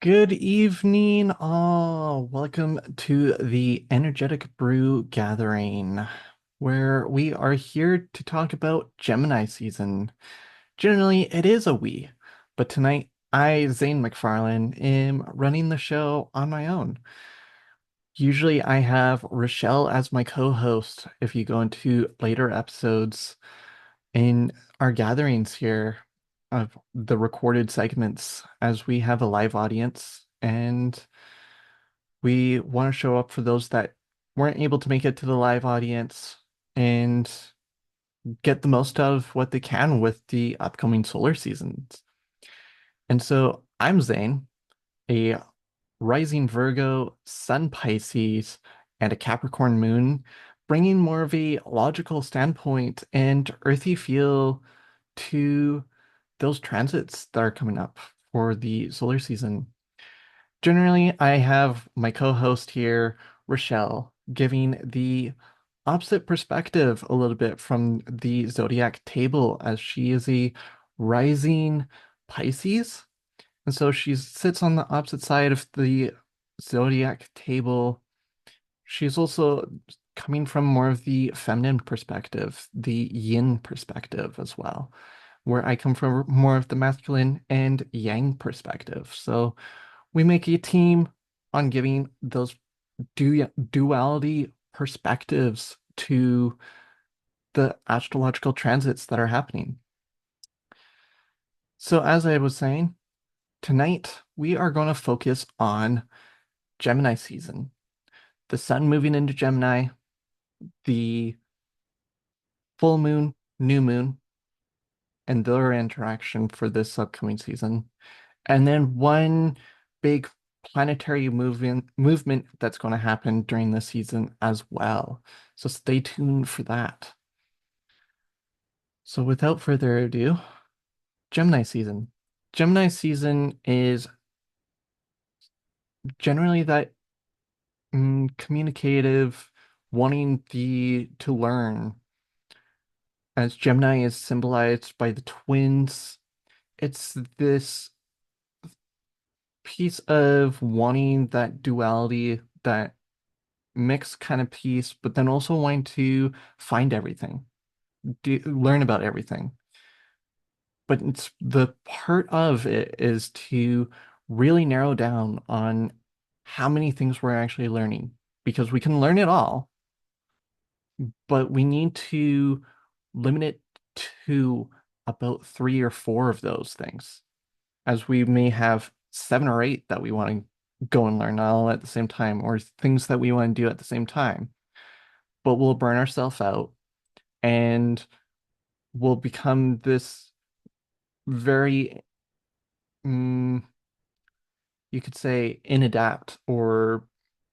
Good evening, all. Welcome to the Energetic Brew gathering, where we are here to talk about Gemini season. Generally, it is a we, but tonight Zane McFarlane, am running the show on my own. Usually, I have Rochelle as my co-host if you go into later episodes in our gatherings here of the recorded segments as we have a live audience and we want to show up for those that weren't able to make it to the live audience and get the most out of what they can with the upcoming solar seasons. And so I'm Zane, a rising Virgo, Sun Pisces, and a Capricorn moon, bringing more of a logical standpoint and earthy feel to those transits that are coming up for the solar season. Generally, I have my co-host here, Rochelle, giving the opposite perspective a little bit from the zodiac table, as she is a rising Pisces. And so she sits on the opposite side of the zodiac table. She's also coming from more of the feminine perspective, the yin perspective as well, where I come from more of the masculine and yang perspective. So we make a team on giving those duality perspectives to the astrological transits that are happening. So, as I was saying, tonight we are going to focus on Gemini season, the sun moving into Gemini, the full moon, new moon, and their interaction for this upcoming season. And then one big planetary movement that's going to happen during the season as well. So stay tuned for that. So without further ado, Gemini season. Gemini season is generally that communicative, wanting the to learn. As Gemini is symbolized by the twins, it's this piece of wanting that duality, that mixed kind of piece, but then also wanting to find everything, learn about everything. But it's the part of it is to really narrow down on how many things we're actually learning, because we can learn it all, but we need to limit it to about three or four of those things, as we may have seven or eight that we want to go and learn all at the same time, or things that we want to do at the same time. But we'll burn ourselves out and we'll become this very, mm, you could say, inadept or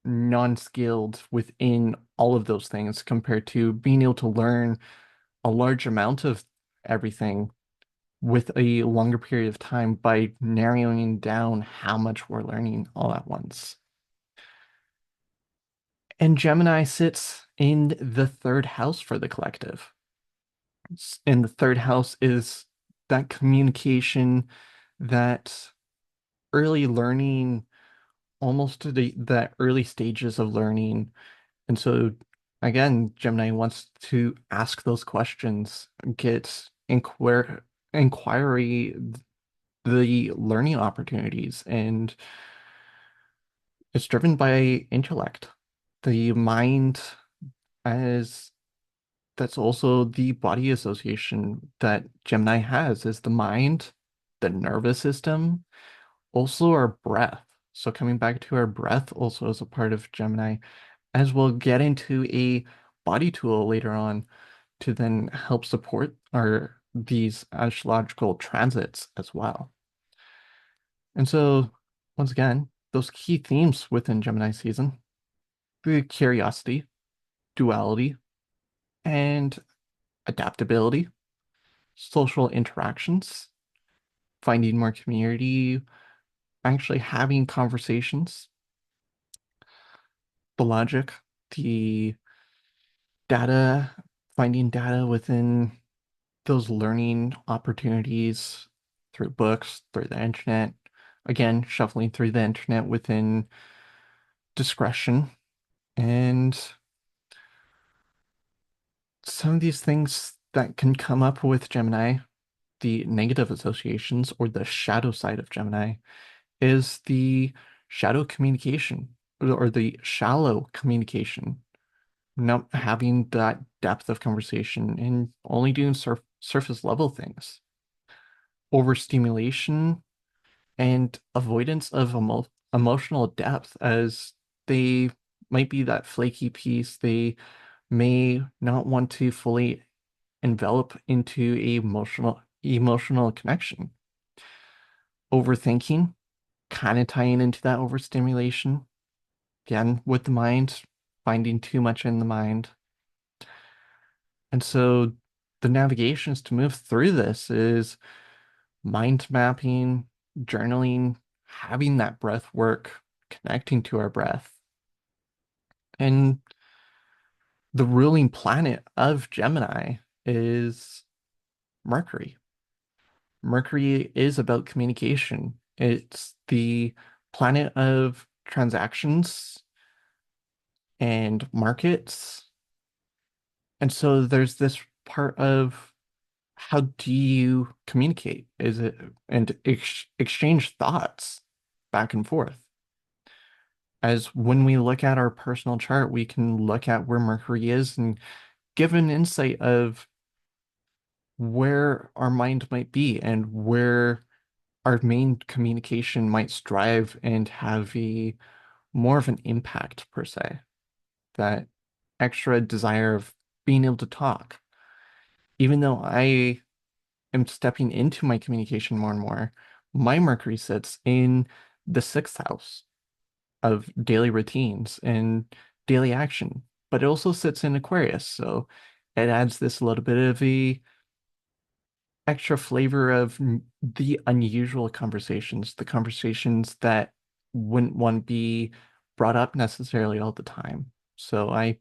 non-skilled within all of those things compared to being able to learn a large amount of everything with a longer period of time by narrowing down how much we're learning all at once. And Gemini sits in the third house for the collective. And the third house is that communication, that early learning, almost to that early stages of learning. And so, again, Gemini wants to ask those questions, get inquiry, the learning opportunities, and it's driven by intellect. The mind, as that's also the body association that Gemini has, is the mind, the nervous system, also our breath. So coming back to our breath also is a part of Gemini, as we'll get into a body tool later on to then help support our these astrological transits as well. And so once again, those key themes within Gemini season, the curiosity, duality, and adaptability, social interactions, finding more community, actually having conversations, the logic, the data, finding data within those learning opportunities through books, through the internet, again, shuffling through the internet within discretion. And some of these things that can come up with Gemini, the negative associations or the shadow side of Gemini, is the shadow communication or the shallow communication, not having that depth of conversation and only doing surface level things, overstimulation, and avoidance of emotional depth, as they might be that flaky piece. They may not want to fully envelop into a emotional connection. Overthinking, kind of tying into that overstimulation. Again, with the mind, finding too much in the mind. And so the navigations to move through this is mind mapping, journaling, having that breath work, connecting to our breath. And the ruling planet of Gemini is Mercury. Mercury is about communication. It's the planet of transactions and markets. And so there's this part of how do you communicate? Is it and exchange thoughts back and forth? As when we look at our personal chart, we can look at where Mercury is and give an insight of where our mind might be and where our main communication might strive and have a more of an impact per se. That extra desire of being able to talk. Even though I am stepping into my communication more and more, my Mercury sits in the sixth house of daily routines and daily action, but it also sits in Aquarius. So it adds this little bit of a extra flavor of the unusual conversations, the conversations that wouldn't want to be brought up necessarily all the time. So I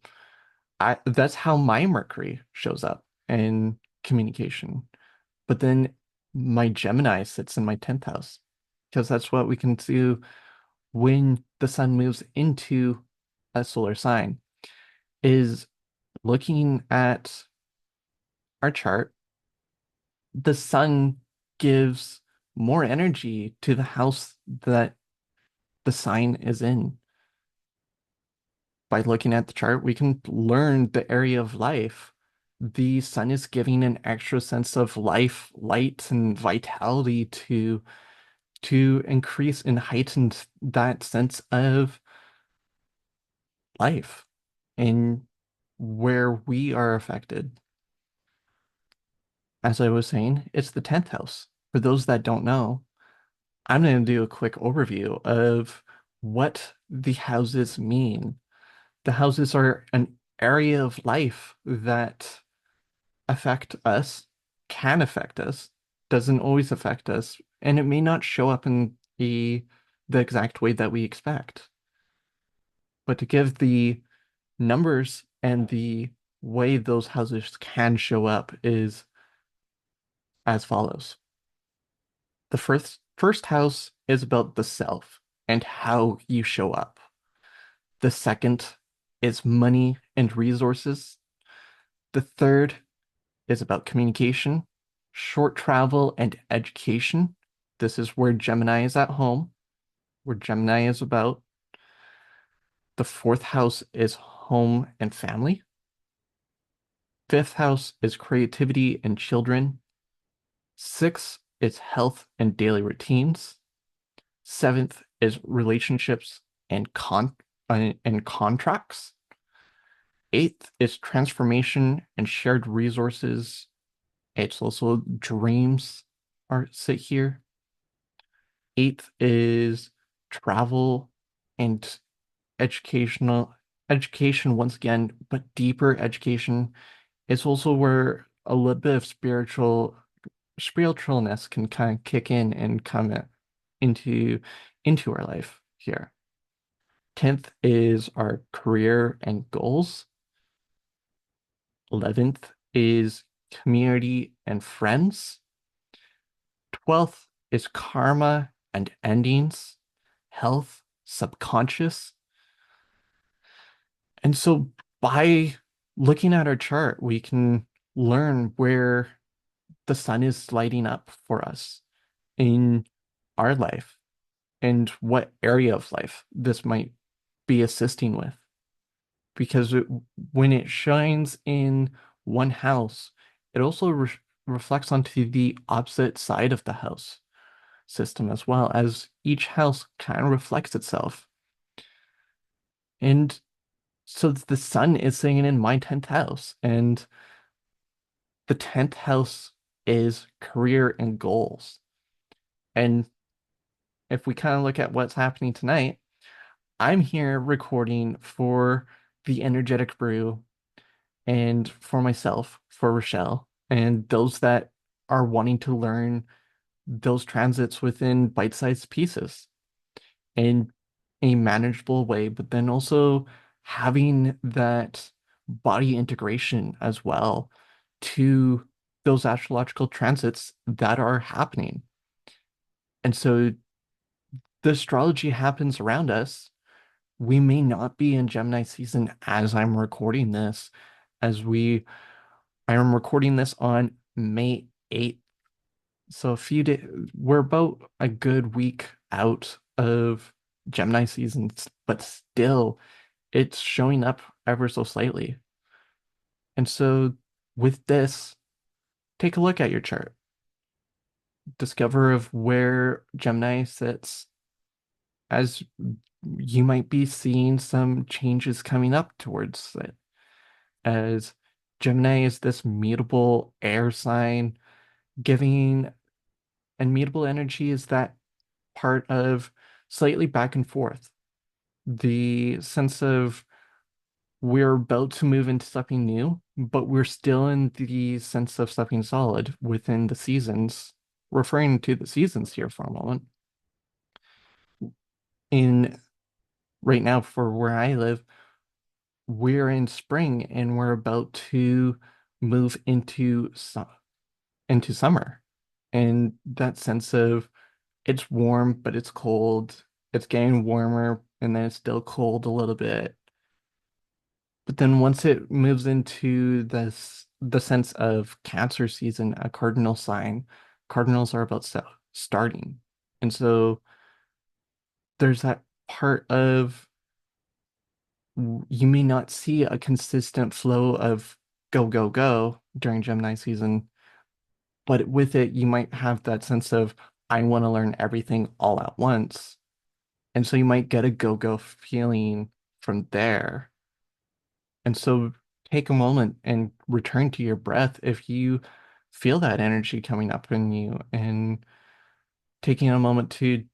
that's how my Mercury shows up in communication. But then my Gemini sits in my 10th house because that's what we can do when the sun moves into a solar sign, is looking at our chart. The sun gives more energy to the house that the sign is in. By looking at the chart, we can learn the area of life. The sun is giving an extra sense of life, light, and vitality to increase and heighten that sense of life and where we are affected. As I was saying, it's the 10th house. For those that don't know, I'm going to do a quick overview of what the houses mean. The houses are an area of life that affect us, can affect us, doesn't always affect us, and it may not show up in the exact way that we expect. But to give the numbers and the way those houses can show up is as follows. The first house is about the self and how you show up. The second is money and resources. The third is about communication, short travel, and education. This is where Gemini is at home, where Gemini is about. The fourth house is home and family. Fifth house is creativity and children. Sixth is health and daily routines. Seventh is relationships and contracts. Eighth is transformation and shared resources. It's also dreams are sit here. Eighth is travel and educational education once again, but deeper education. It's also where a little bit of spiritualness can kind of kick in and into into our life here. 10th is our career and goals. 11th is community and friends. 12th is karma and endings, health, subconscious. And so by looking at our chart, we can learn where the sun is lighting up for us in our life and what area of life this might be assisting with. Because when it shines in one house, it also reflects onto the opposite side of the house system as well, as each house kind of reflects itself. And so the sun is sitting in my 10th house, and the 10th house is career and goals. And if we kind of look at what's happening tonight, I'm here recording for the Energetic Brew and for myself, for Rochelle, and those that are wanting to learn those transits within bite-sized pieces in a manageable way, but then also having that body integration as well to those astrological transits that are happening. And so the astrology happens around us. We may not be in Gemini season as I'm recording this, as I am recording this on May 8th. So a few days, we're about a good week out of Gemini season, but still it's showing up ever so slightly. And so with this, take a look at your chart. Discover of where Gemini sits, as you might be seeing some changes coming up towards it, as Gemini is this mutable air sign, giving, and mutable energy is that part of slightly back and forth. The sense of we're about to move into something new, but we're still in the sense of something solid within the seasons, referring to the seasons here for a moment. In right now, for where I live, we're in spring and we're about to move into summer. And that sense of it's warm, but it's cold. It's getting warmer, and then it's still cold a little bit. But then once it moves into the sense of Cancer season, a cardinal sign, cardinals are about starting. And so there's that part of you may not see a consistent flow of go, go, go during Gemini season, but with it, you might have that sense of I want to learn everything all at once. And so you might get a go, go feeling from there. And so take a moment and return to your breath if you feel that energy coming up in you, and taking a moment to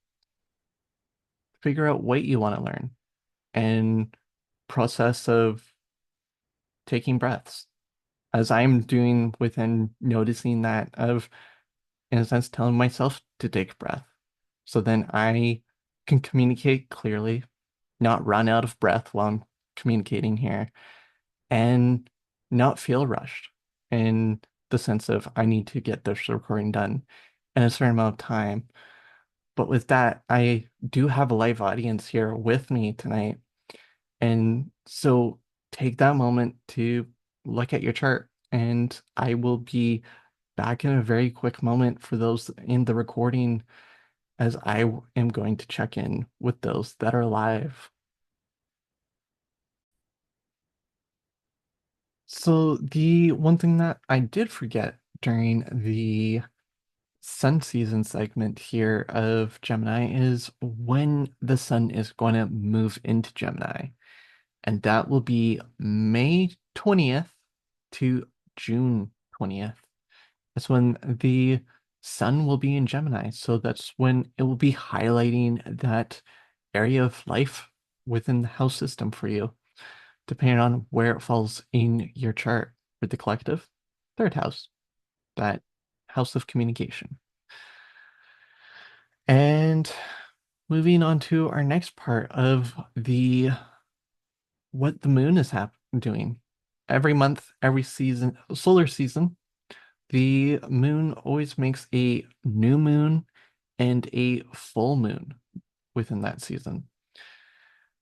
figure out what you want to learn and process of taking breaths as I'm doing within noticing that of, in a sense, telling myself to take a breath. So then I can communicate clearly, not run out of breath while I'm communicating here, and not feel rushed in the sense of I need to get this recording done in a certain amount of time. But with that, I do have a live audience here with me tonight. And so take that moment to look at your chart, and I will be back in a very quick moment for those in the recording, as I am going to check in with those that are live. So the one thing that I did forget during the sun season segment here of Gemini is when the sun is going to move into Gemini. And that will be May 20th to June 20th. That's when the sun will be in Gemini. So that's when it will be highlighting that area of life within the house system for you, depending on where it falls in your chart. For the collective, third house, that house of communication. And moving on to our next part of the what the moon is doing. Every month, every season, solar season, the moon always makes a new moon and a full moon within that season.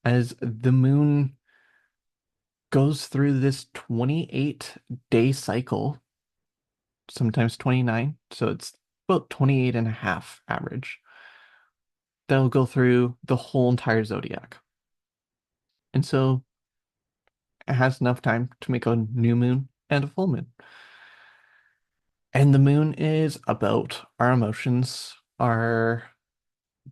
As the moon goes through this 28-day cycle, sometimes 29, so it's about 28 and a half average. That'll go through the whole entire zodiac. And so it has enough time to make a new moon and a full moon. And the moon is about our emotions, our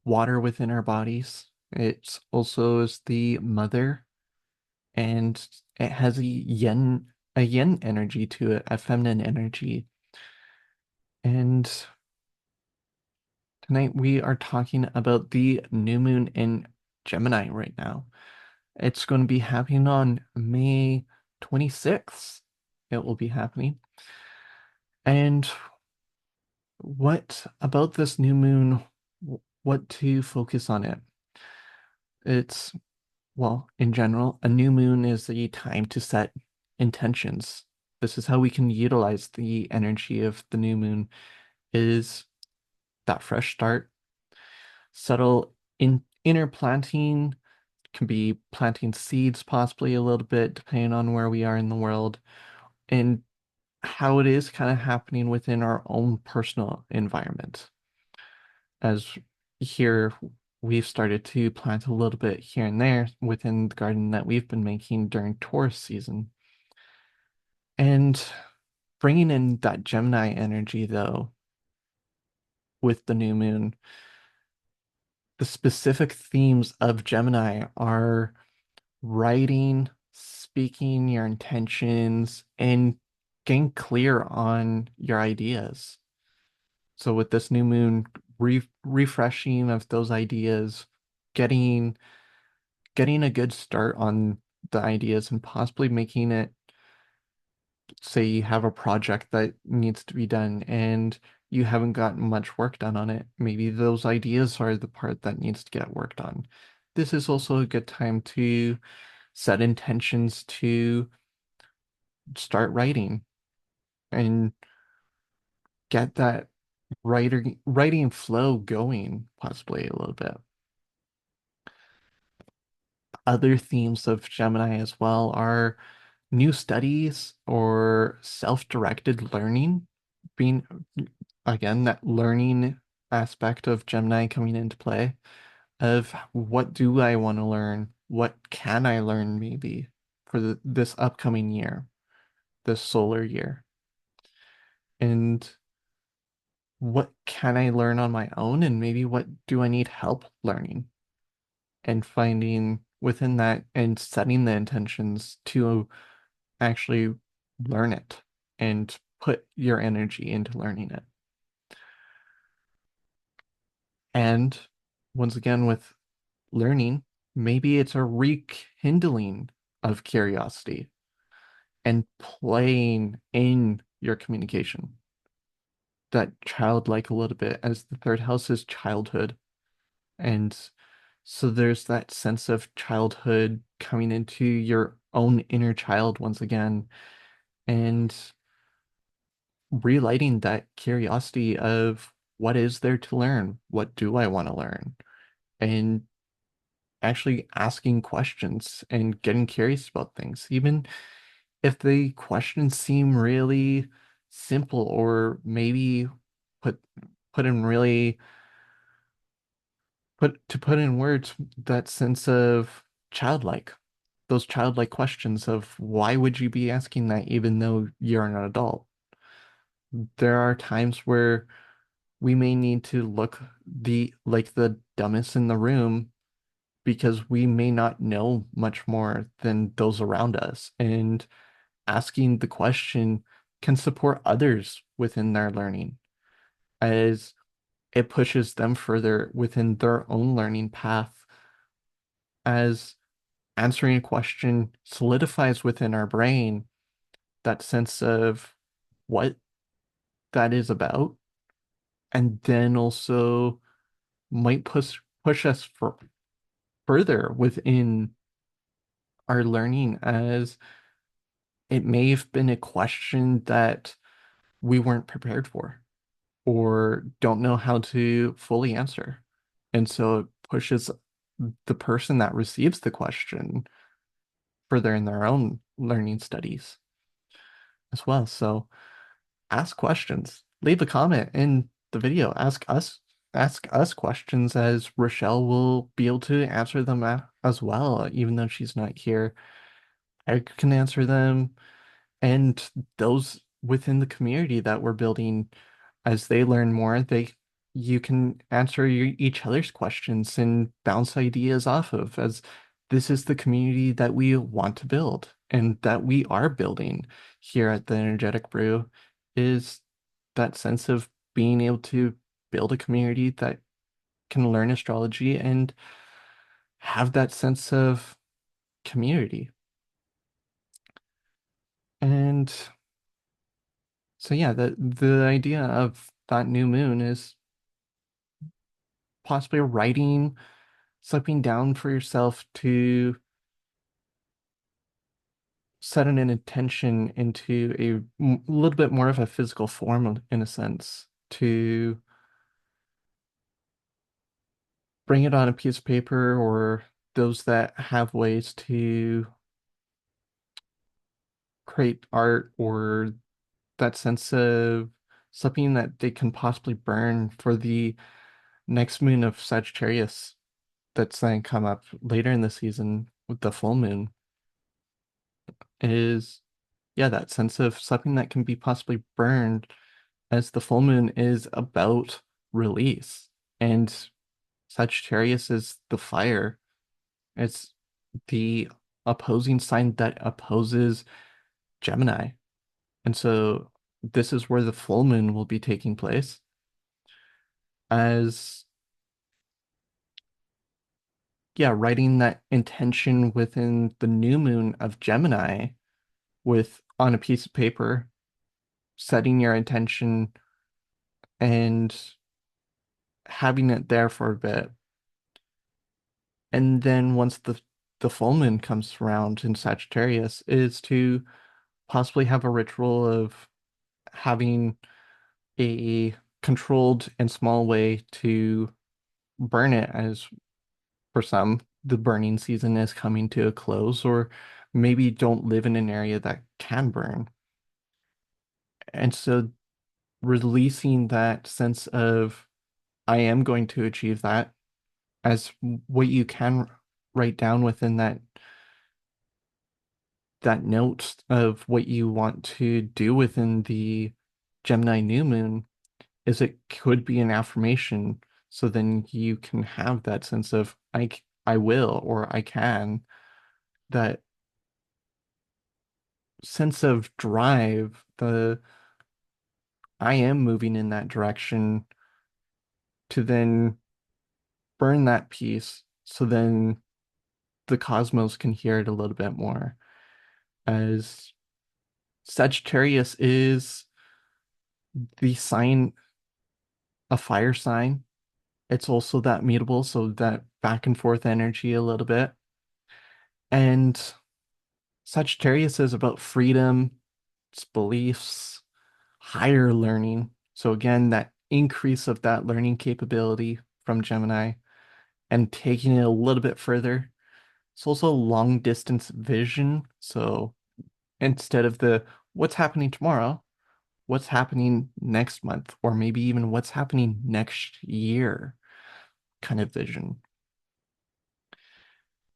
water within our bodies. It's also is the mother, and it has a yin energy to it, a feminine energy. And tonight we are talking about the new moon in Gemini right now. It's going to be happening on May 26th. It will be happening. And what about this new moon? What to focus on it? It's, well, in general, a new moon is the time to set intentions. This is how we can utilize the energy of the new moon is that fresh start, subtle inner planting, can be planting seeds possibly a little bit depending on where we are in the world and how it is kind of happening within our own personal environment. As here, we've started to plant a little bit here and there within the garden that we've been making during Taurus season. And bringing in that Gemini energy, though, with the new moon, the specific themes of Gemini are writing, speaking your intentions, and getting clear on your ideas. So with this new moon, refreshing of those ideas, getting getting a good start on the ideas and possibly making it, say you have a project that needs to be done and you haven't gotten much work done on it. Maybe those ideas are the part that needs to get worked on. This is also a good time to set intentions to start writing and get that writing flow going possibly a little bit. Other themes of Gemini as well are new studies or self-directed learning, being again that learning aspect of Gemini coming into play of what do I want to learn? What can I learn maybe for this upcoming year, this solar year? And what can I learn on my own? And maybe what do I need help learning? And finding within that and setting the intentions to actually learn it and put your energy into learning it. And once again, with learning, maybe it's a rekindling of curiosity and playing in your communication. That childlike a little bit, as the third house is childhood. And so there's that sense of childhood coming into your own inner child once again and relighting that curiosity of what is there to learn? What do I want to learn? And actually asking questions and getting curious about things, even if the questions seem really simple or maybe put put in really put in words that sense of childlike, those childlike questions of why would you be asking that even though you're an adult? There are times where we may need to look the dumbest in the room because we may not know much more than those around us. And asking the question can support others within their learning as it pushes them further within their own learning path as answering a question solidifies within our brain that sense of what that is about, and then also might push us further within our learning as it may have been a question that we weren't prepared for. or don't know how to fully answer. And so it pushes the person that receives the question further in their own learning studies as well. So ask questions, leave a comment in the video, ask us questions as Rochelle will be able to answer them as well, even though she's not here. I can answer them, and those within the community that we're building, as they learn more, they you can answer each other's questions and bounce ideas off of, as this is the community that we want to build and that we are building here at the Energetic Brew, is that sense of being able to build a community that can learn astrology and have that sense of community. And so yeah, the idea of that new moon is possibly writing something down for yourself to set an intention into a little bit more of a physical form in a sense, to bring it on a piece of paper, or those that have ways to create art, or that sense of something that they can possibly burn for the next moon of Sagittarius that's then come up later in the season with the full moon, is yeah, that sense of something that can be possibly burned, as the full moon is about release. And Sagittarius is the fire. It's the opposing sign that opposes Gemini. And so this is where the full moon will be taking place, as yeah, writing that intention within the new moon of Gemini with on a piece of paper, setting your intention and having it there for a bit. And then once the full moon comes around in Sagittarius, is to possibly have a ritual of having a controlled and small way to burn it, as for some, the burning season is coming to a close, or maybe don't live in an area that can burn. And so releasing that sense of, I am going to achieve that, as what you can write down within that note of what you want to do within the Gemini new moon, is it could be an affirmation. So then you can have that sense of, I will, or I can, that sense of drive, the I am moving in that direction, to then burn that piece, so then the cosmos can hear it a little bit more, as Sagittarius is the sign, a fire sign. It's also that mutable, so that back and forth energy a little bit. And Sagittarius is about freedom, its beliefs, higher learning. So again, that increase of that learning capability from Gemini and taking it a little bit further. It's also long distance vision. So instead of the what's happening tomorrow, what's happening next month, or maybe even what's happening next year kind of vision.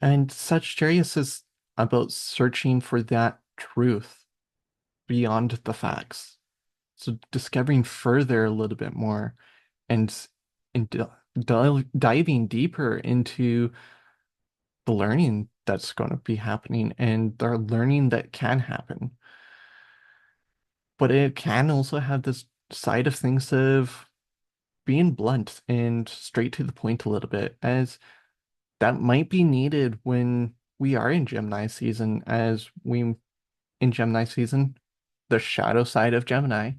And Sagittarius is about searching for that truth beyond the facts. So discovering further a little bit more, and diving deeper into the learning that's going to be happening and the learning that can happen. But it can also have this side of things of being blunt and straight to the point a little bit, as that might be needed when we are in Gemini season, as we in Gemini season, the shadow side of Gemini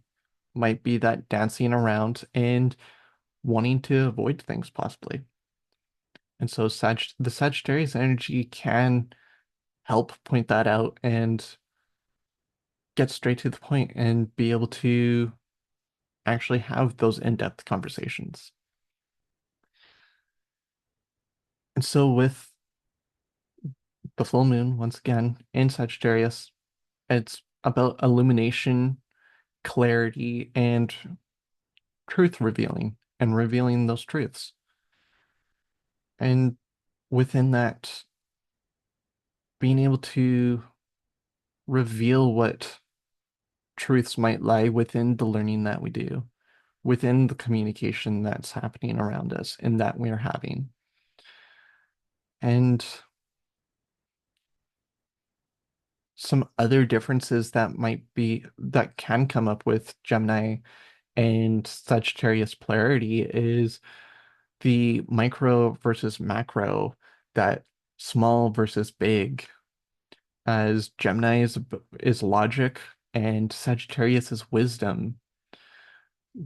might be that dancing around and wanting to avoid things possibly. And so the Sagittarius energy can help point that out and get straight to the point and be able to actually have those in-depth conversations. And so with the full moon, once again, in Sagittarius, it's about illumination, clarity, and truth revealing and revealing those truths. And within that, being able to reveal what truths might lie within the learning that we do, within the communication that's happening around us and that we're having. And some other differences that can come up with Gemini and Sagittarius polarity is the micro versus macro, that small versus big, as Gemini is logic and Sagittarius is wisdom,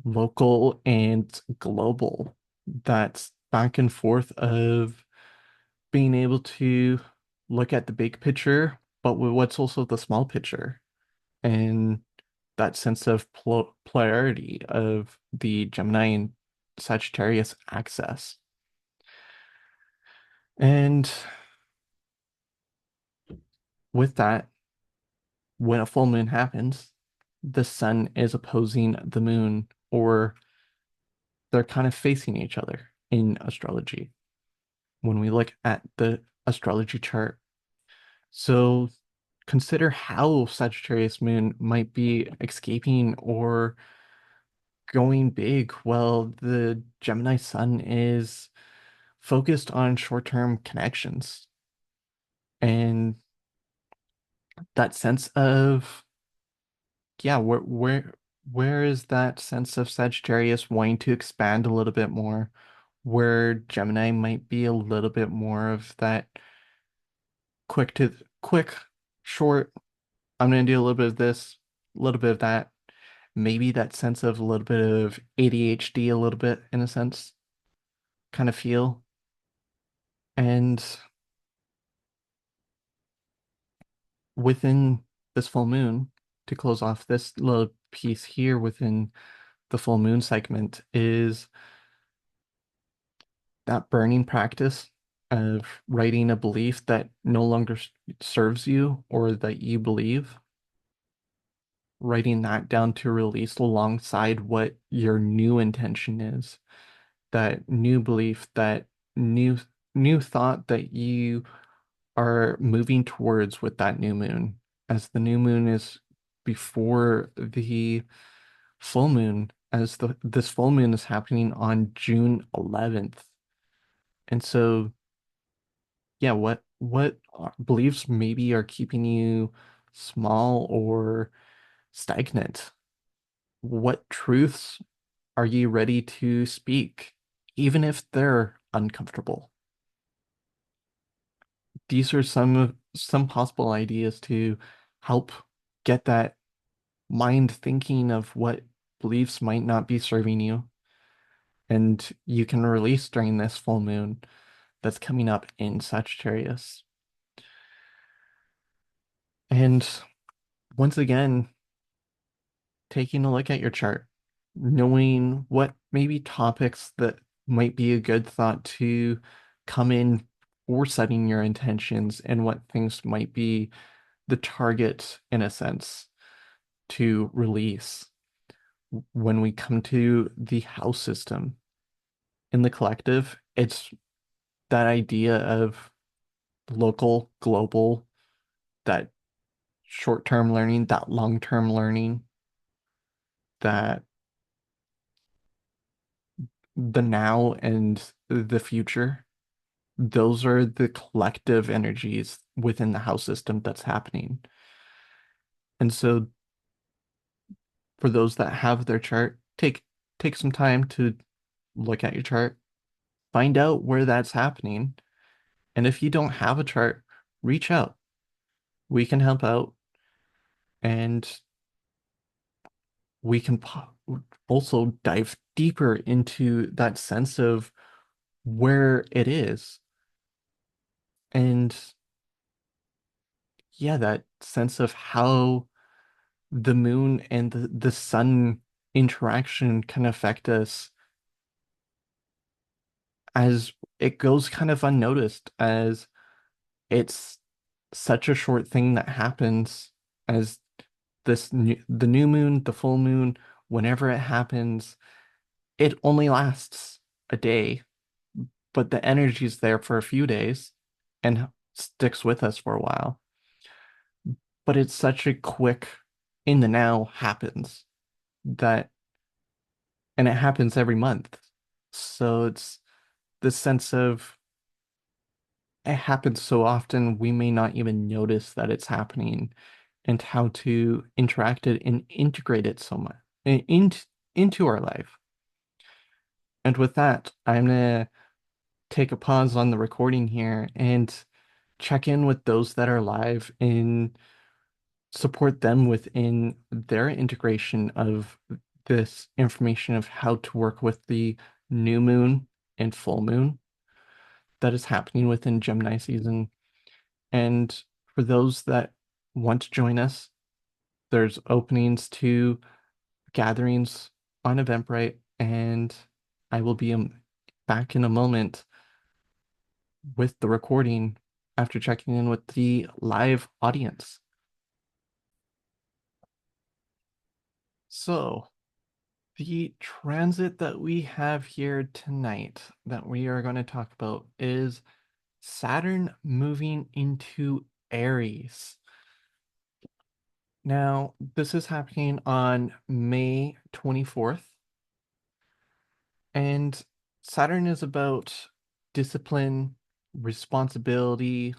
local and global. That's back and forth of being able to look at the big picture, but what's also the small picture, and that sense of polarity of the Gemini and Sagittarius axis. And with that, when a full moon happens, the sun is opposing the moon, or they're kind of facing each other in astrology when we look at the astrology chart. So consider how Sagittarius moon might be escaping or going big. Well, the Gemini sun is focused on short-term connections, and that sense of, yeah, where is that sense of Sagittarius wanting to expand a little bit more, where Gemini might be a little bit more of that quick, short, I'm gonna do a little bit of this, a little bit of that, maybe that sense of a little bit of ADHD, a little bit in a sense, kind of feel. And within this full moon, to close off this little piece here within the full moon segment, is that burning practice of writing a belief that no longer serves you or that you believe, writing that down to release alongside what your new intention is, that new belief, that new new thought that you are moving towards with that new moon, as the new moon is before the full moon, as this full moon is happening on June 11th. And so, yeah, what beliefs maybe are keeping you small or stagnant? What truths are you ready to speak, even if they're uncomfortable? These are some possible ideas to help get that mind thinking of what beliefs might not be serving you, and you can release during this full moon that's coming up in Sagittarius. And once again, taking a look at your chart, knowing what maybe topics that might be a good thought to come in for setting your intentions, and what things might be the target, in a sense, to release when we come to the house system. In the collective, it's that idea of local, global, that short-term learning, that long-term learning, that the now and the future. Those are the collective energies within the house system that's happening. And so for those that have their chart, take some time to look at your chart, find out where that's happening. And if you don't have a chart, reach out. We can help out, and we can also dive deeper into that sense of where it is. And yeah, that sense of how the moon and the sun interaction can affect us as it goes kind of unnoticed, as it's such a short thing that happens, as the new moon, the full moon, whenever it happens, it only lasts a day, but the energy is there for a few days and sticks with us for a while. But it's such a quick in the now happens that, and it happens every month. So it's this sense of it happens so often we may not even notice that it's happening and how to interact it and integrate it so much into our life. And with that, I'm gonna take a pause on the recording here and check in with those that are live and support them within their integration of this information of how to work with the new moon and full moon that is happening within Gemini season. And for those that want to join us, there's openings to gatherings on Eventbrite, and I will be back in a moment with the recording after checking in with the live audience. So, the transit that we have here tonight that we are going to talk about is Saturn moving into Aries. Now, this is happening on May 24th, and Saturn is about discipline, responsibility,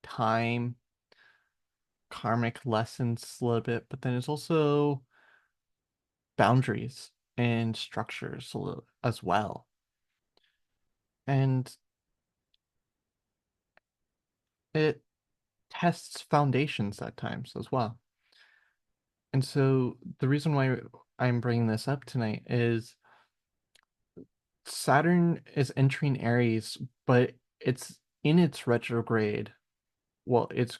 time, karmic lessons a little bit, but then it's also boundaries and structures as well. And it tests foundations at times as well. And so the reason why I'm bringing this up tonight is Saturn is entering Aries, but it's in its retrograde. Well, it's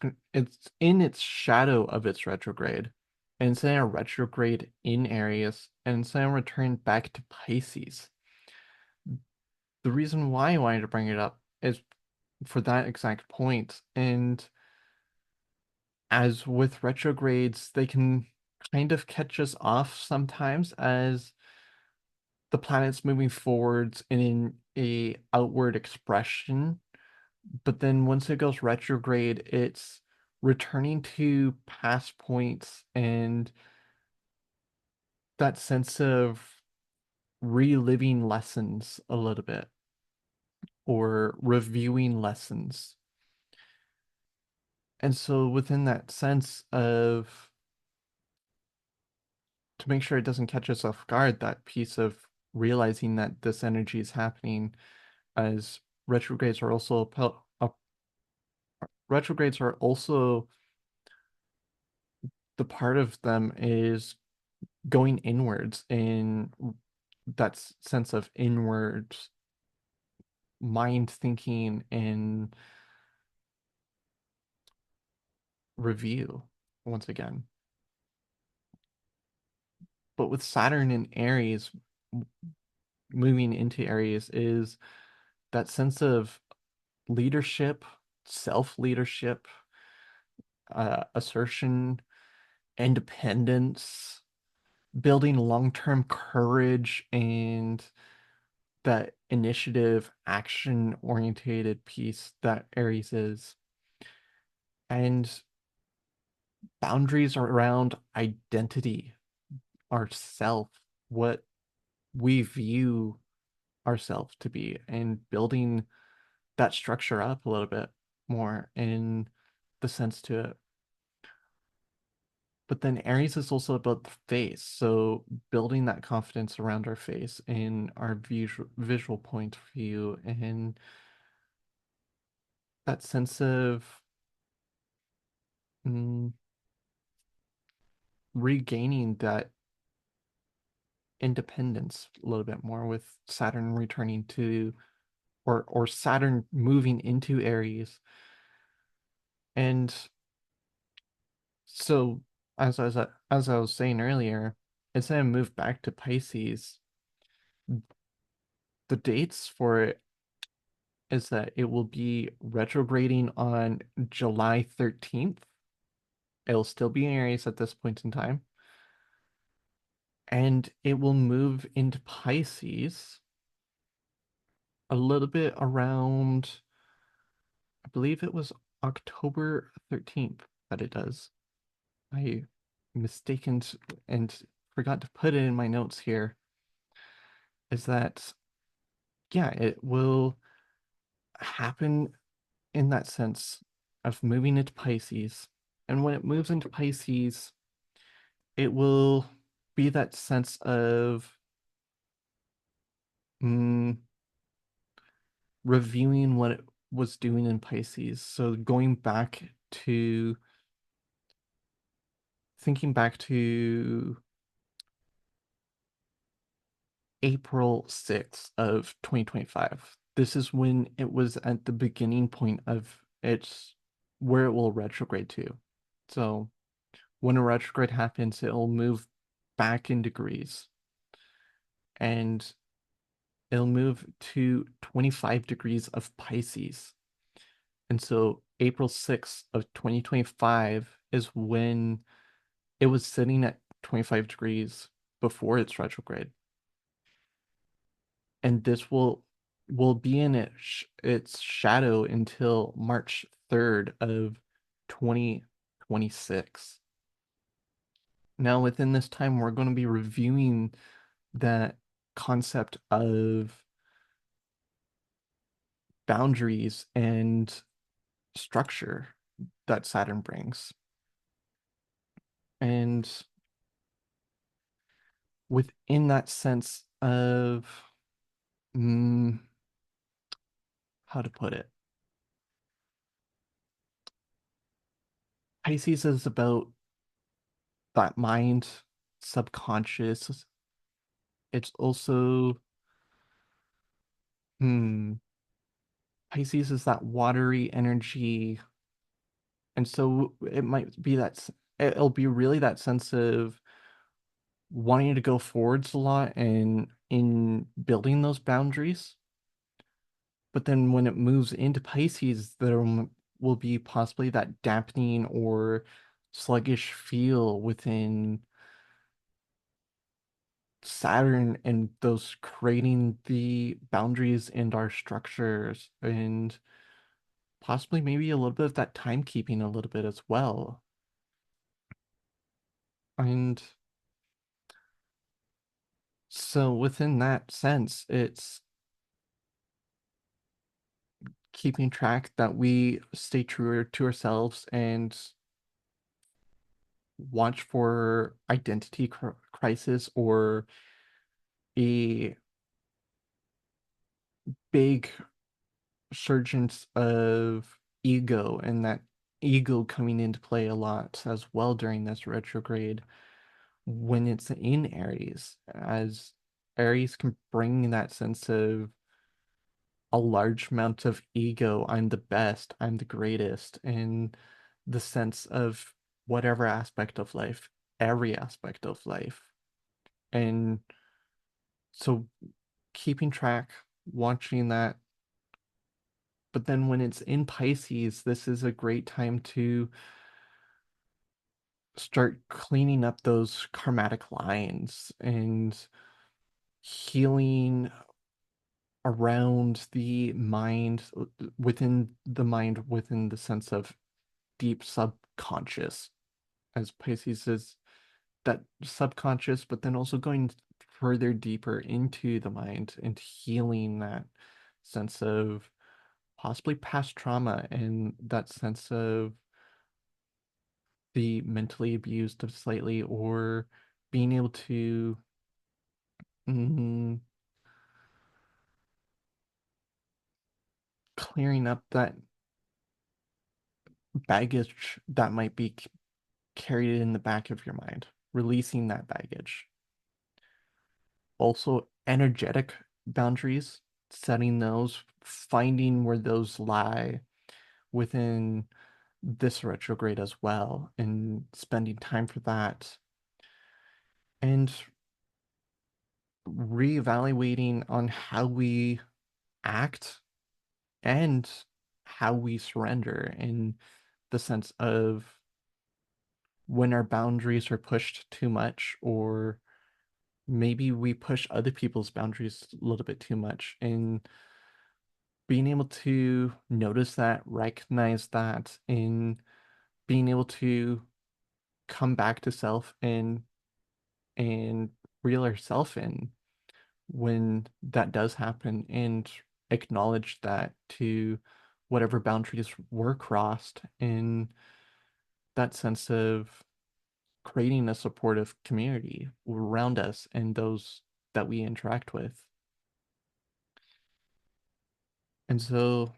in its shadow of its retrograde, and it's in a retrograde in Aries, and it's then return back to Pisces. The reason why I wanted to bring it up is for that exact point. And as with retrogrades, they can kind of catch us off sometimes as the planet's moving forwards in a outward expression, but then once it goes retrograde, it's returning to past points and that sense of reliving lessons a little bit or reviewing lessons. And so within that sense of to make sure it doesn't catch us off guard, that piece of realizing that this energy is happening as retrogrades are also retrogrades are also the part of them is going inwards in that sense of inward mind thinking and review once again. But with Saturn in Aries moving into Aries is that sense of leadership, self-leadership, assertion, independence, building long-term courage and that initiative, action orientated piece that Aries is. And boundaries are around identity, ourself, what we view ourselves to be, and building that structure up a little bit more in the sense to it. But then Aries is also about the face. So building that confidence around our face and our visual point of view and that sense of mm, regaining that independence a little bit more with Saturn returning to or Saturn moving into Aries. And so as I was saying earlier, as I move back to Pisces, the dates for it is that it will be retrograding on July 13th. It'll still be in Aries at this point in time. And it will move into Pisces a little bit around, I believe it was October 13th that it does. I mistaken and forgot to put it in my notes here. Is that, yeah, it will happen in that sense of moving into Pisces. And when it moves into Pisces, it will be that sense of mm, reviewing what it was doing in Pisces. So going back to thinking back to April 6th of 2025. This is when it was at the beginning point of its where it will retrograde to. So when a retrograde happens, it'll move back in degrees and it'll move to 25 degrees of Pisces. And so April 6th of 2025 is when it was sitting at 25 degrees before its retrograde. And this will be in its shadow until March 3rd of 2026. Now, within this time, we're going to be reviewing that concept of boundaries and structure that Saturn brings. And within that sense of, mm, how to put it, Pisces is about that mind, subconscious. It's also, hmm, Pisces is that watery energy. And so it might be it'll be really that sense of wanting to go forwards a lot and in building those boundaries. But then when it moves into Pisces, will be possibly that dampening or sluggish feel within Saturn and those creating the boundaries and our structures and possibly maybe a little bit of that timekeeping a little bit as well. And so within that sense, it's keeping track that we stay true to ourselves and watch for identity crisis or a big surgence of ego and that ego coming into play a lot as well during this retrograde when it's in Aries, as Aries can bring that sense of a large amount of ego. I'm the best, I'm the greatest, in the sense of whatever aspect of life, every aspect of life. And so keeping track, watching that. But then when it's in Pisces, this is a great time to start cleaning up those karmatic lines and healing around the mind, within the sense of deep subconscious, as Pisces is that subconscious, but then also going further deeper into the mind and healing that sense of possibly past trauma and that sense of the mentally abused of slightly or being able to mm, clearing up that baggage that might be carried in the back of your mind, releasing that baggage. Also, energetic boundaries, setting those, finding where those lie within this retrograde as well, and spending time for that. and reevaluating on how we act and how we surrender in the sense of when our boundaries are pushed too much, or maybe we push other people's boundaries a little bit too much, and being able to notice that, recognize that, and being able to come back to self and reel ourselves in when that does happen, and acknowledge that to whatever boundaries were crossed, in that sense of creating a supportive community around us and those that we interact with. And so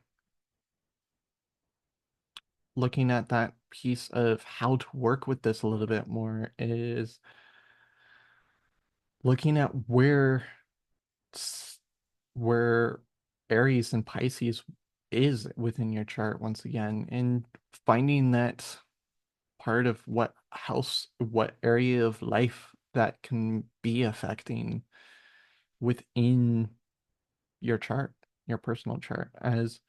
looking at that piece of how to work with this a little bit more is looking at where Aries and Pisces is within your chart once again, and finding that part of what area of life that can be affecting within your chart, your personal chart. As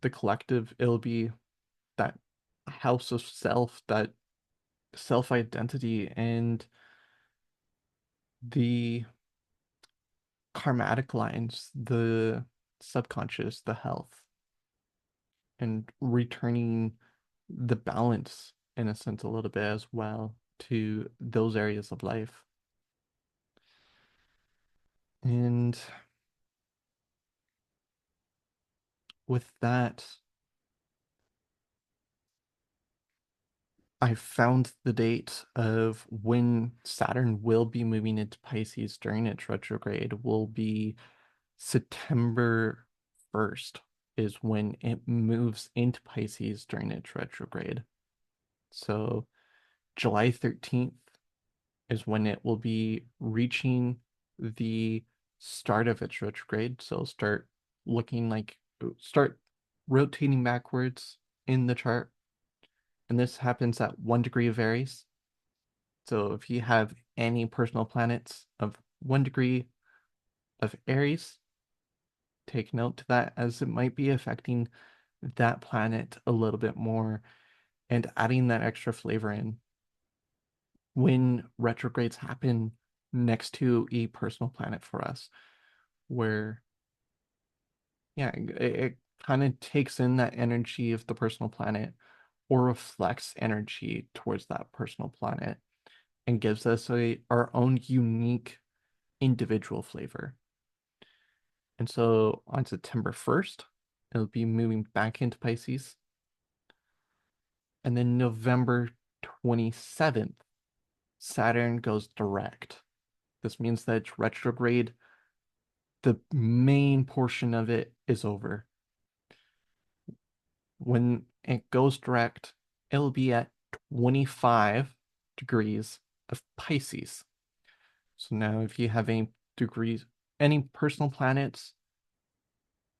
the collective, it'll be that house of self, that self identity, and the karmatic lines, the subconscious, the health, and returning the balance in a sense a little bit as well to those areas of life. And with that, I found the date of when Saturn will be moving into Pisces during its retrograde will be September 1st is when it moves into Pisces during its retrograde. So July 13th is when it will be reaching the start of its retrograde. So start rotating backwards in the chart. And this happens at 1 degree of Aries. So if you have any personal planets of 1 degree of Aries, take note to that, as it might be affecting that planet a little bit more and adding that extra flavor in when retrogrades happen next to a personal planet for us, where, yeah, it kind of takes in that energy of the personal planet or reflects energy towards that personal planet and gives us our own unique individual flavor. And so on September 1st, it'll be moving back into Pisces. And then November 27th, Saturn goes direct. This means that it's retrograde. The main portion of it is over. When it goes direct, it'll be at 25 degrees of Pisces. So now if you have any personal planets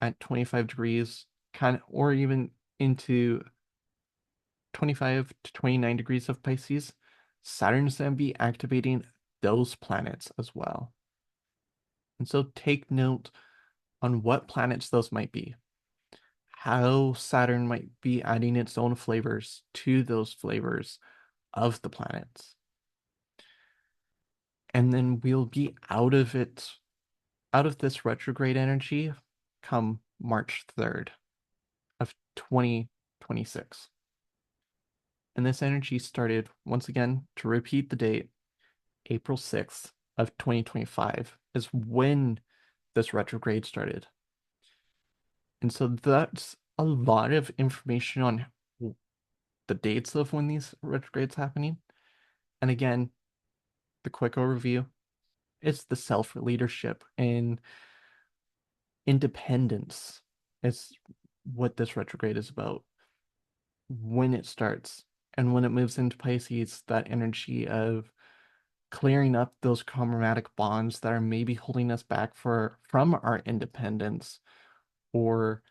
at 25 degrees, kind of, or even into 25 to 29 degrees of Pisces, Saturn's going to be activating those planets as well. And so take note on what planets those might be, how Saturn might be adding its own flavors to those flavors of the planets. And then we'll be out of this retrograde energy come March 3rd of 2026. And this energy started, once again, to repeat the date, April 6th of 2025 is when this retrograde started. And so that's a lot of information on the dates of when these retrogrades happening. And again, the quick overview, it's the self-leadership and independence. It's what this retrograde is about when it starts. And when it moves into Pisces, that energy of clearing up those chromatic bonds that are maybe holding us back from our independence, or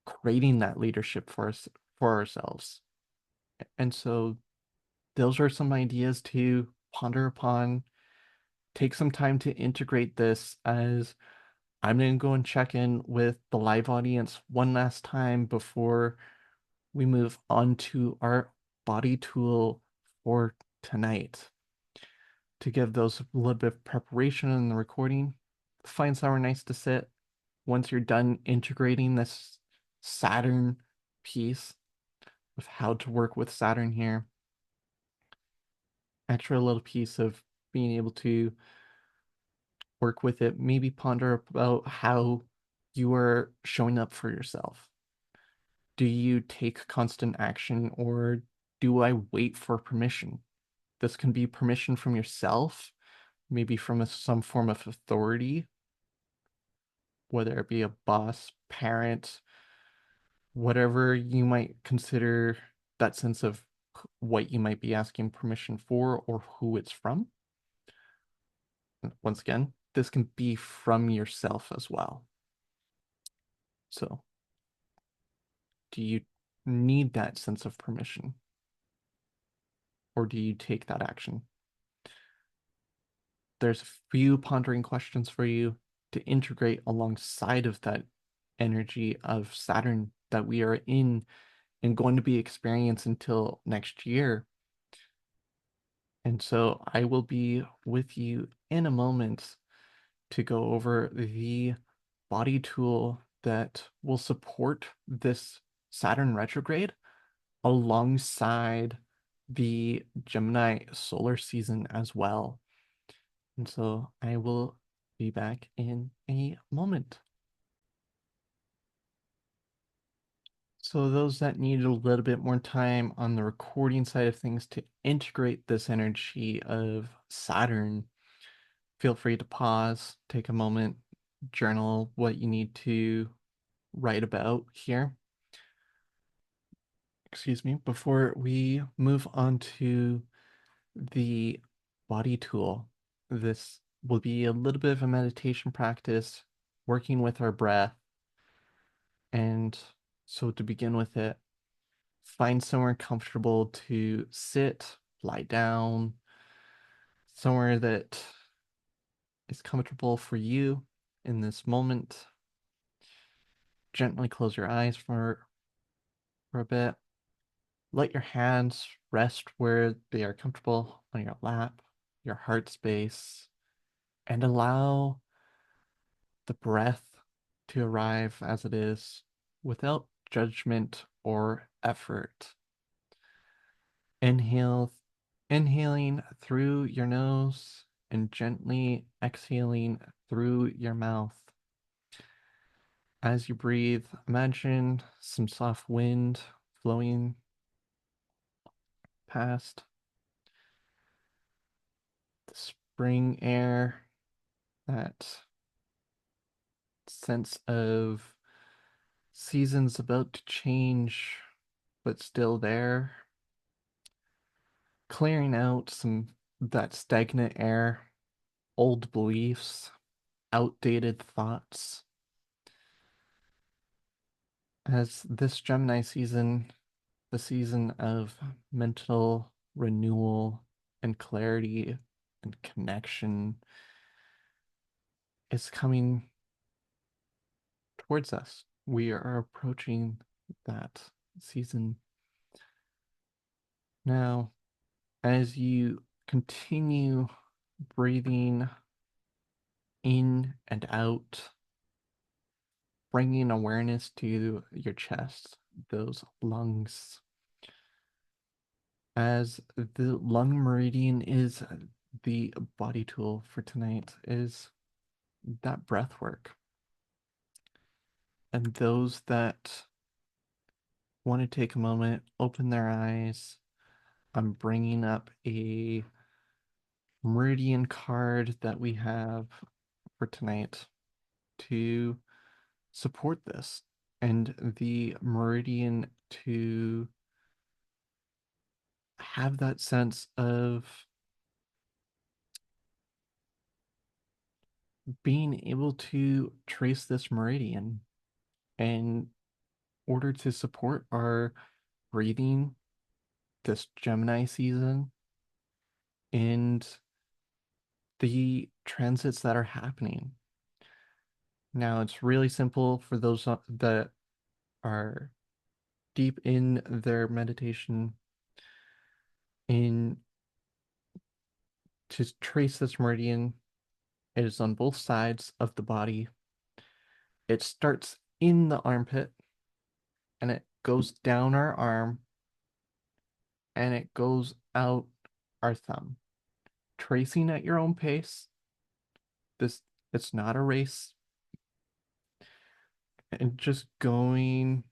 creating that leadership for ourselves. And so those are some ideas to ponder upon take some time to integrate this, as I'm going to go and check in with the live audience one last time before we move on to our body tool for tonight, to give those a little bit of preparation in the recording. Find somewhere nice to sit. Once you're done integrating this Saturn piece of how to work with Saturn here, extra little piece of being able to work with it, maybe ponder about how you are showing up for yourself. Do you take constant action, or do I wait for permission? This can be permission from yourself, maybe from some form of authority, whether it be a boss, parent, whatever you might consider that sense of what you might be asking permission for or who it's from. Once again, this can be from yourself as well. So, do you need that sense of permission, or do you take that action? There's a few pondering questions for you to integrate alongside of that energy of Saturn that we are in and going to be experiencing until next year. And so I will be with you in a moment to go over the body tool that will support this Saturn retrograde alongside the Gemini solar season as well. And so I will be back in a moment. So those that need a little bit more time on the recording side of things to integrate this energy of Saturn, feel free to pause, take a moment, journal what you need to write about here. Excuse me, before we move on to the body tool. This will be a little bit of a meditation practice, working with our breath. And so to begin with it, find somewhere comfortable to sit, lie down, somewhere that is comfortable for you in this moment. Gently close your eyes for a bit. Let your hands rest where they are comfortable on your lap, your heart space, and allow the breath to arrive as it is without judgment or effort. Inhale, inhaling through your nose and gently exhaling through your mouth. As you breathe, imagine some soft wind flowing past, the spring air, that sense of seasons about to change, but still there, clearing out some that stagnant air, old beliefs, outdated thoughts. As this Gemini season, the season of mental renewal and clarity and connection, is coming towards us. We are approaching that season. Now, as you continue breathing in and out, bringing awareness to your chest, those lungs, as the lung meridian is the body tool for tonight, is that breath work. And those that want to take a moment, open their eyes. I'm bringing up a meridian card that we have for tonight to support this, and the meridian to have that sense of being able to trace this meridian in order to support our breathing this Gemini season and the transits that are happening. Now, it's really simple for those that are deep in their meditation in to trace this meridian. It is on both sides of the body. It starts in the armpit and it goes down our arm and it goes out our thumb. Tracing at your own pace. This it's not a race. And just going,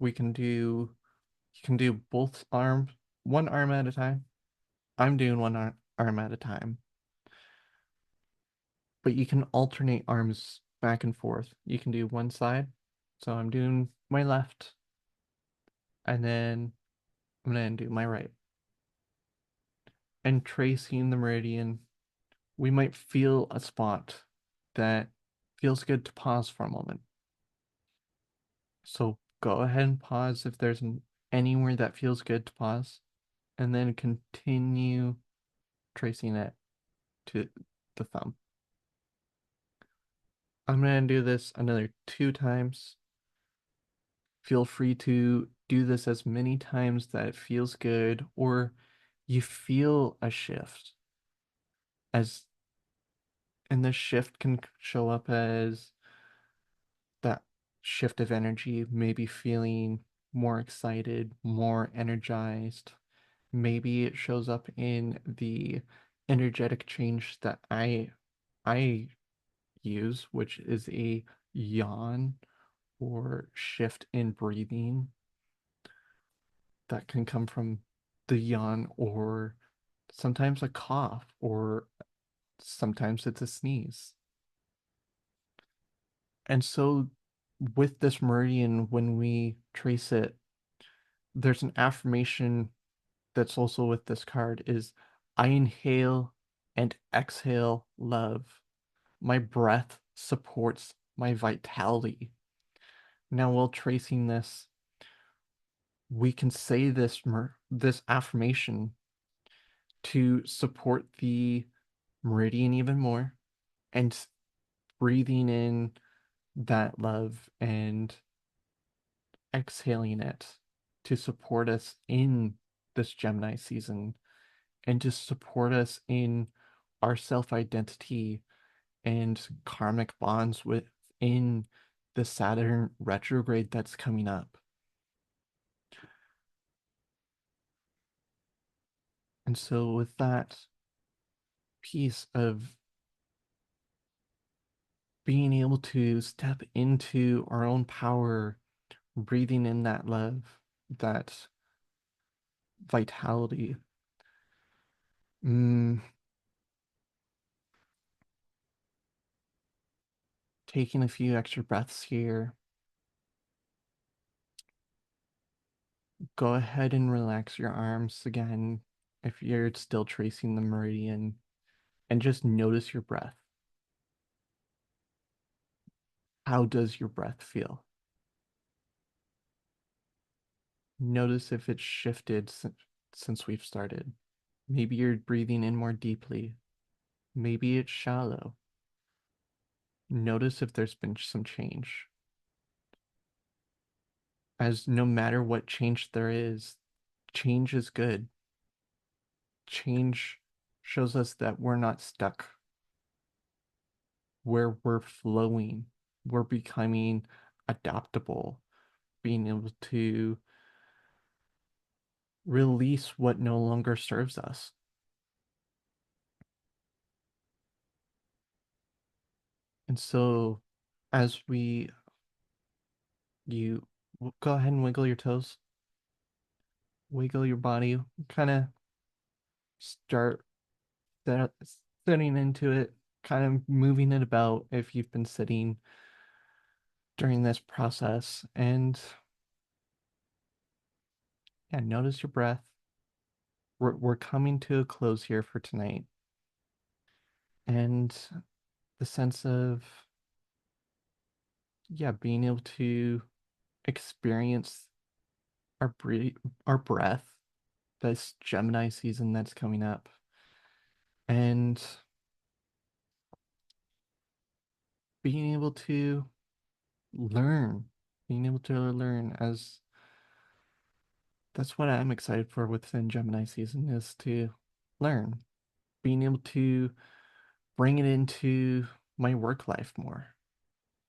we can do you can do both arms, one arm at a time. I'm doing one arm at a time. But you can alternate arms back and forth. You can do one side. So I'm doing my left, and then I'm gonna do my right. And tracing the meridian, we might feel a spot that feels good to pause for a moment. So go ahead and pause if there's anywhere that feels good to pause, and then continue tracing it to the thumb. I'm gonna do this another 2 times. Feel free to do this as many times that it feels good or you feel a shift as and this shift can show up as that shift of energy, maybe feeling more excited, more energized. Maybe it shows up in the energetic change that I use, which is a yawn or shift in breathing that can come from the yawn or sometimes a cough or sometimes it's a sneeze. And so with this meridian, when we trace it, there's an affirmation that's also with this card is I inhale and exhale love. My breath supports my vitality. Now, while tracing this, we can say this affirmation to support the meridian even more and breathing in that love and exhaling it to support us in this Gemini season and to support us in our self identity and karmic bonds within the Saturn retrograde that's coming up. And so, with that piece of being able to step into our own power, breathing in that love, that vitality. Mm, taking a few extra breaths here. Go ahead and relax your arms again if you're still tracing the meridian and just notice your breath. How does your breath feel? Notice if it's shifted since we've started. Maybe you're breathing in more deeply. Maybe it's shallow. Notice if there's been some change. As no matter what change there is, change is good. Change shows us that we're not stuck, where we're flowing, we're becoming adaptable, being able to release what no longer serves us. And so, as you go ahead and wiggle your toes, wiggle your body, kind of start that sitting into it, kind of moving it about if you've been sitting during this process. And yeah, notice your breath. We're coming to a close here for tonight. And the sense of, yeah, being able to experience our breath, this Gemini season that's coming up. and being able to learn, being able to learn as that's what I'm excited for within Gemini season is to learn, being able to bring it into my work life more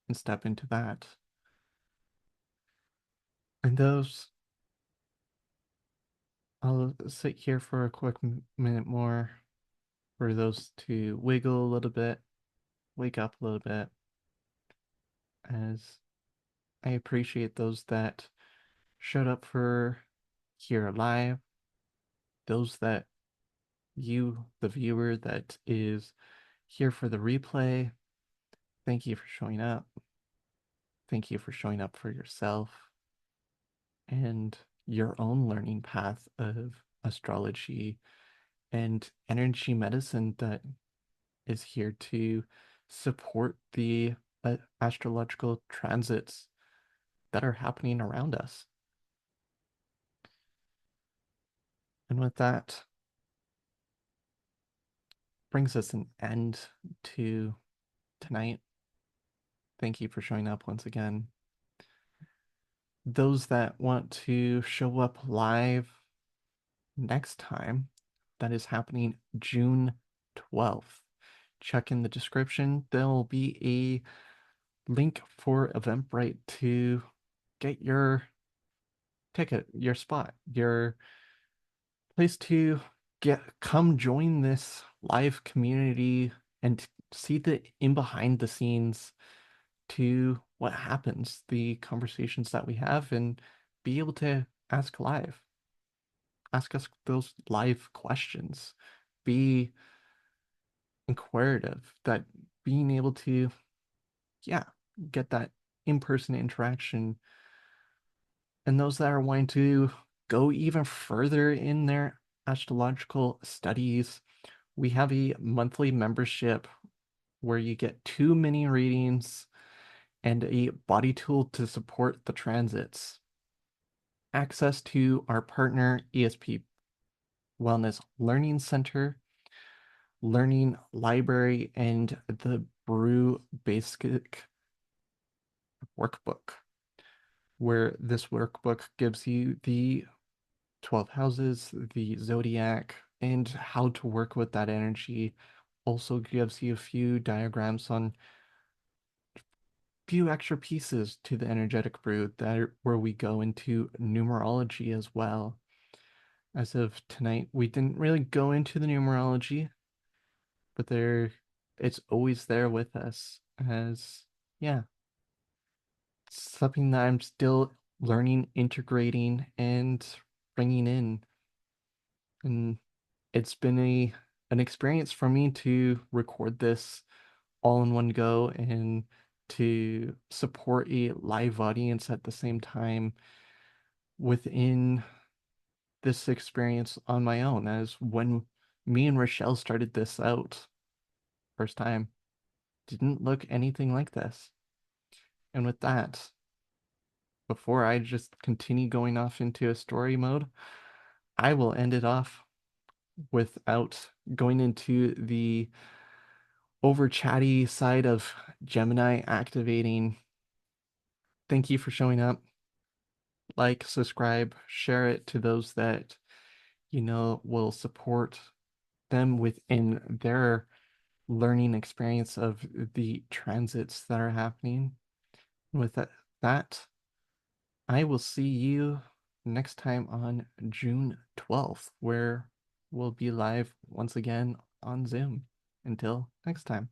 and step into that. And those, I'll sit here for a quick minute more for those to wiggle a little bit, wake up a little bit, as I appreciate those that showed up for here live, those that you, the viewer that is here for the replay. Thank you for showing up. Thank you for showing up for yourself and your own learning path of astrology and energy medicine that is here to support the astrological transits that are happening around us. And with that, brings us an end to tonight. Thank you for showing up once again. Those that want to show up live next time, that is happening June 12th. Check in the description. There'll be a link for Eventbrite to get your ticket, your spot, your place to come join this live community and see the in behind the scenes to what happens, the conversations that we have, and be able to ask us those live questions, be inquisitive, that being able to, yeah, get that in-person interaction. And those that are wanting to go even further in their astrological studies, we have a monthly membership where you get 2 mini readings and a body tool to support the transits, access to our partner ESP Wellness Learning Center, learning library, and the Brew Basic workbook, where this workbook gives you the 12 houses, the zodiac, and how to work with that energy. Also gives you a few diagrams on few extra pieces to the energetic brew where we go into numerology as well. As of tonight, we didn't really go into the numerology, but it's always there with us as, yeah, something that I'm still learning, integrating, and bringing in. And it's been an experience for me to record this all in one go and to support a live audience at the same time within this experience on my own. As when me and Rochelle started this out first time, didn't look anything like this. And with that, before I just continue going off into a story mode, I will end it off without going into the over chatty side of Gemini activating. Thank you for showing up. Like, subscribe, share it to those that you know will support them within their learning experience of the transits that are happening. With that, I will see you next time on June 12th, where we'll be live once again on Zoom. Until next time.